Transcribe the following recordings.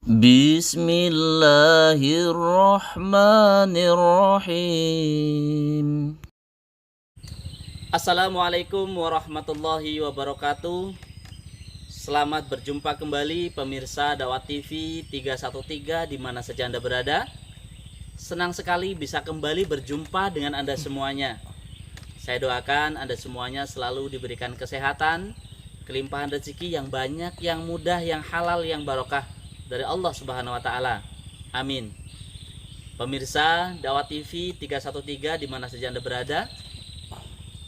Bismillahirrahmanirrahim. Assalamualaikum warahmatullahi wabarakatuh. Selamat berjumpa kembali pemirsa Dakwah TV 313 di mana saja Anda berada. Senang sekali bisa kembali berjumpa dengan Anda semuanya. Saya doakan Anda semuanya selalu diberikan kesehatan, kelimpahan rezeki yang banyak, yang mudah, yang halal, yang barokah dari Allah Subhanahu wa taala. Amin. Pemirsa Dakwah TV 313 di mana saja Anda berada,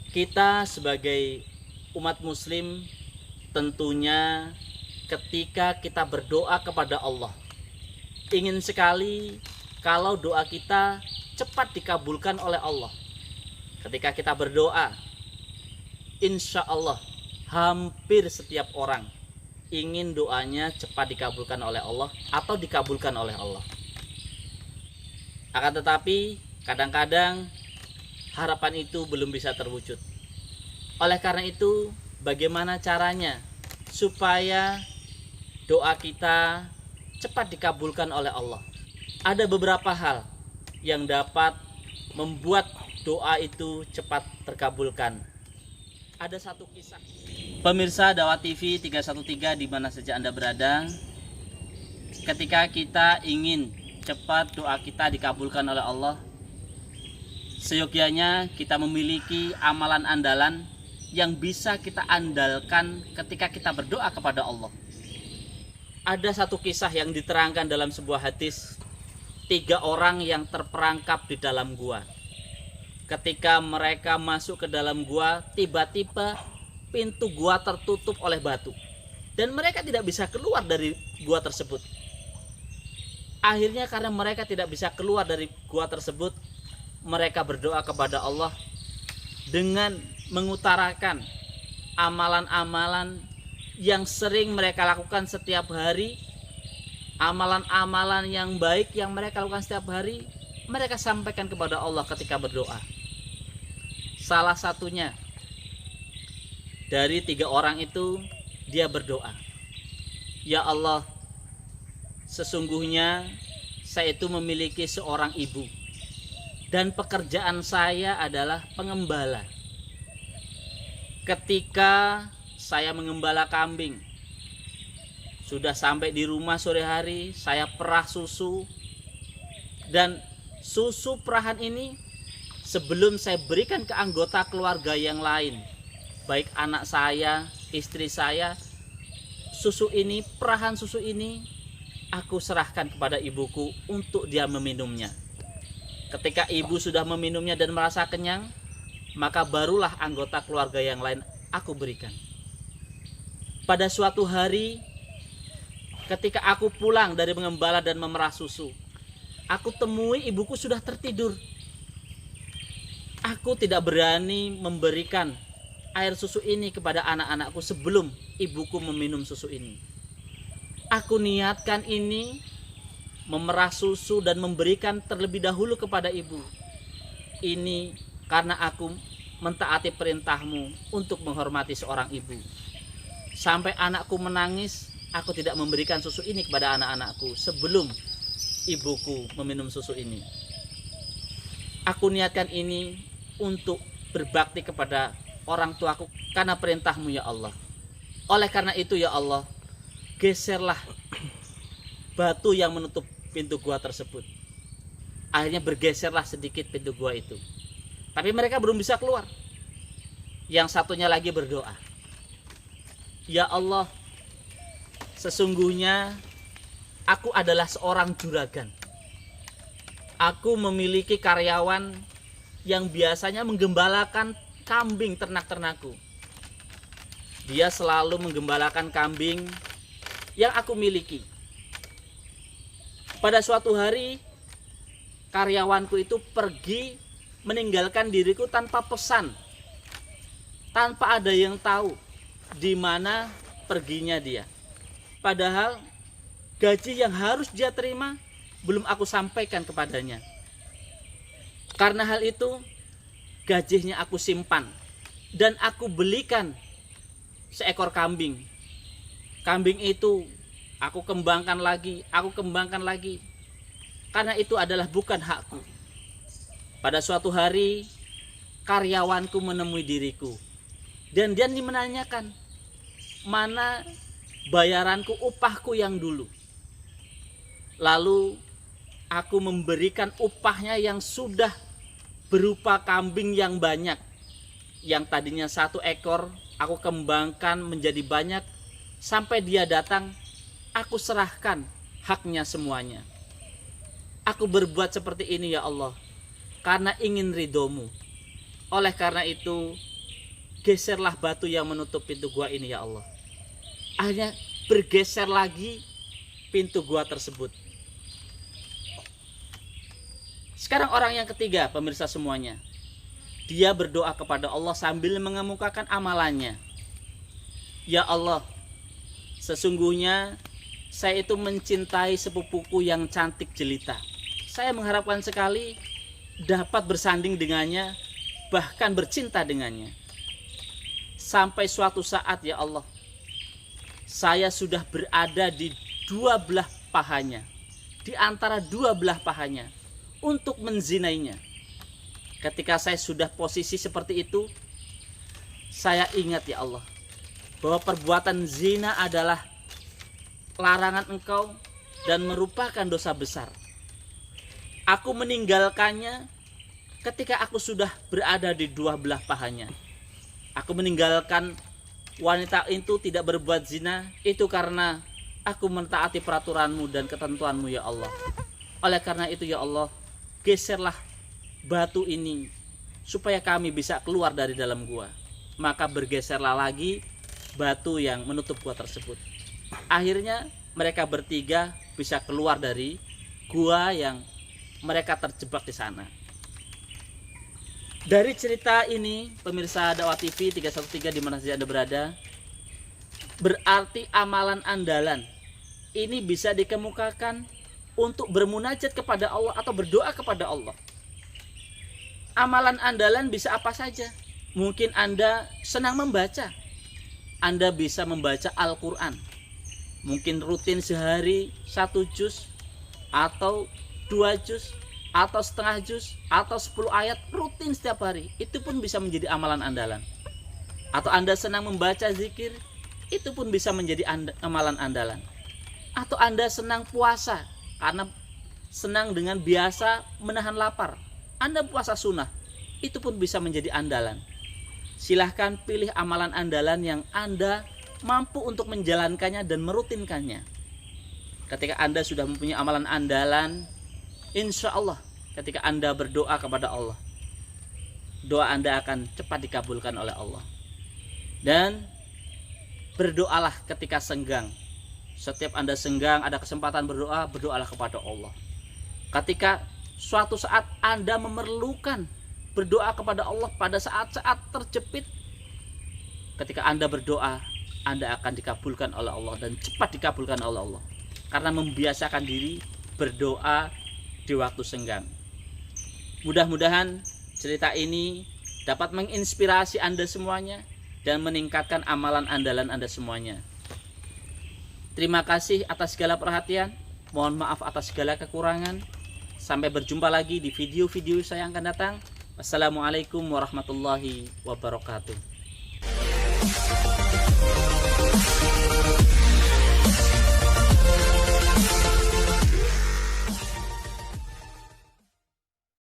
kita sebagai umat muslim tentunya ketika kita berdoa kepada Allah, ingin sekali kalau doa kita cepat dikabulkan oleh Allah. Ketika kita berdoa, insya Allah hampir setiap orang ingin doanya cepat dikabulkan oleh Allah atau dikabulkan oleh Allah. Akan tetapi kadang-kadang harapan itu belum bisa terwujud. Oleh karena itu, bagaimana caranya supaya doa kita cepat dikabulkan oleh Allah? Ada beberapa hal yang dapat membuat doa itu cepat terkabulkan. Ada satu kisah. Pemirsa Dakwah TV 313 di mana saja Anda berada, ketika kita ingin cepat doa kita dikabulkan oleh Allah, seyogyanya kita memiliki amalan andalan yang bisa kita andalkan ketika kita berdoa kepada Allah. Ada satu kisah yang diterangkan dalam sebuah hadis, 3 orang yang terperangkap di dalam gua. Ketika mereka masuk ke dalam gua, tiba-tiba pintu gua tertutup oleh batu dan mereka tidak bisa keluar dari gua tersebut. Akhirnya karena mereka tidak bisa keluar dari gua tersebut, mereka berdoa kepada Allah dengan mengutarakan amalan-amalan yang sering mereka lakukan setiap hari, amalan-amalan yang baik yang mereka lakukan setiap hari, mereka sampaikan kepada Allah ketika berdoa. Salah satunya dari 3 orang itu, dia berdoa, "Ya Allah, sesungguhnya saya itu memiliki seorang ibu dan pekerjaan saya adalah pengembala. Ketika saya mengembala kambing, sudah sampai di rumah sore hari, saya perah susu, dan susu perahan ini sebelum saya berikan ke anggota keluarga yang lain, baik anak saya, istri saya, perahan susu ini aku serahkan kepada ibuku untuk dia meminumnya. Ketika ibu sudah meminumnya dan merasa kenyang, maka barulah anggota keluarga yang lain aku berikan. Pada suatu hari, ketika aku pulang dari mengembala dan memerah susu, aku temui ibuku sudah tertidur. Aku tidak berani memberikan air susu ini kepada anak-anakku sebelum ibuku meminum susu ini. Aku niatkan ini, memerah susu dan memberikan terlebih dahulu kepada ibu. Ini karena aku mentaati perintahmu untuk menghormati seorang ibu. Sampai anakku menangis, aku tidak memberikan susu ini kepada anak-anakku sebelum ibuku meminum susu ini. Aku niatkan ini untuk berbakti kepada orang tuaku karena perintahmu ya Allah. Oleh karena itu ya Allah, geserlah batu yang menutup pintu gua tersebut. Akhirnya bergeserlah sedikit pintu gua itu. Tapi mereka belum bisa keluar. Yang satunya lagi berdoa, "Ya Allah, sesungguhnya aku adalah seorang juragan. Aku memiliki karyawan yang biasanya menggembalakan kambing ternak-ternakku. Dia selalu menggembalakan kambing yang aku miliki. Pada suatu hari, karyawanku itu pergi meninggalkan diriku tanpa pesan, tanpa ada yang tahu di mana perginya dia. Padahal gaji yang harus dia terima belum aku sampaikan kepadanya. Karena hal itu, gajinya aku simpan dan aku belikan seekor kambing. Kambing itu Aku kembangkan lagi, aku kembangkan lagi. Karena itu adalah bukan hakku. Pada suatu hari karyawanku menemui diriku dan dia menanyakan, mana bayaranku, upahku yang dulu. Lalu aku memberikan upahnya yang sudah berupa kambing yang banyak. Yang tadinya 1 ekor, aku kembangkan menjadi banyak. Sampai dia datang, aku serahkan haknya semuanya. Aku berbuat seperti ini ya Allah, karena ingin ridhomu. Oleh karena itu, geserlah batu yang menutup pintu gua ini ya Allah. Akhirnya bergeser lagi pintu gua tersebut. Sekarang orang yang ketiga, pemirsa semuanya. Dia berdoa kepada Allah sambil mengemukakan amalannya. Ya Allah, sesungguhnya saya itu mencintai sepupuku yang cantik jelita. Saya mengharapkan sekali dapat bersanding dengannya, bahkan bercinta dengannya. Sampai suatu saat ya Allah, saya sudah berada di 2 belah pahanya, di antara 2 belah pahanya, untuk menzinainya. Ketika saya sudah posisi seperti itu, saya ingat ya Allah, bahwa perbuatan zina adalah larangan Engkau dan merupakan dosa besar. Aku meninggalkannya ketika aku sudah berada di 2 belah pahanya. Aku meninggalkan wanita itu tidak berbuat zina, itu karena aku mentaati peraturan-Mu dan ketentuan-Mu ya Allah. Oleh karena itu ya Allah, geserlah batu ini supaya kami bisa keluar dari dalam gua. Maka bergeserlah lagi batu yang menutup gua tersebut. Akhirnya mereka bertiga bisa keluar dari gua yang mereka terjebak di sana. Dari cerita ini, pemirsa Dakwah TV 313 di mana saja Anda berada, berarti amalan andalan ini bisa dikemukakan untuk bermunajat kepada Allah atau berdoa kepada Allah. Amalan andalan bisa apa saja. Mungkin Anda senang membaca, Anda bisa membaca Al-Quran. Mungkin rutin sehari 1 juz atau 2 juz atau setengah juz atau 10 ayat rutin setiap hari. Itu pun bisa menjadi amalan andalan. Atau Anda senang membaca zikir, itu pun bisa menjadi amalan andalan. Atau Anda senang puasa karena senang dengan biasa menahan lapar, Anda puasa sunnah, itu pun bisa menjadi andalan. Silahkan pilih amalan andalan yang Anda mampu untuk menjalankannya dan merutinkannya. Ketika Anda sudah mempunyai amalan andalan, insya Allah ketika Anda berdoa kepada Allah, doa Anda akan cepat dikabulkan oleh Allah. Dan berdoalah ketika senggang. Setiap Anda senggang, ada kesempatan berdoa, berdoalah kepada Allah. Ketika suatu saat Anda memerlukan berdoa kepada Allah pada saat-saat terjepit, ketika Anda berdoa, Anda akan dikabulkan oleh Allah dan cepat dikabulkan oleh Allah. Karena membiasakan diri berdoa di waktu senggang. Mudah-mudahan cerita ini dapat menginspirasi Anda semuanya dan meningkatkan amalan andalan Anda semuanya. Terima kasih atas segala perhatian. Mohon maaf atas segala kekurangan. Sampai berjumpa lagi di video-video saya yang akan datang. Wassalamualaikum warahmatullahi wabarakatuh.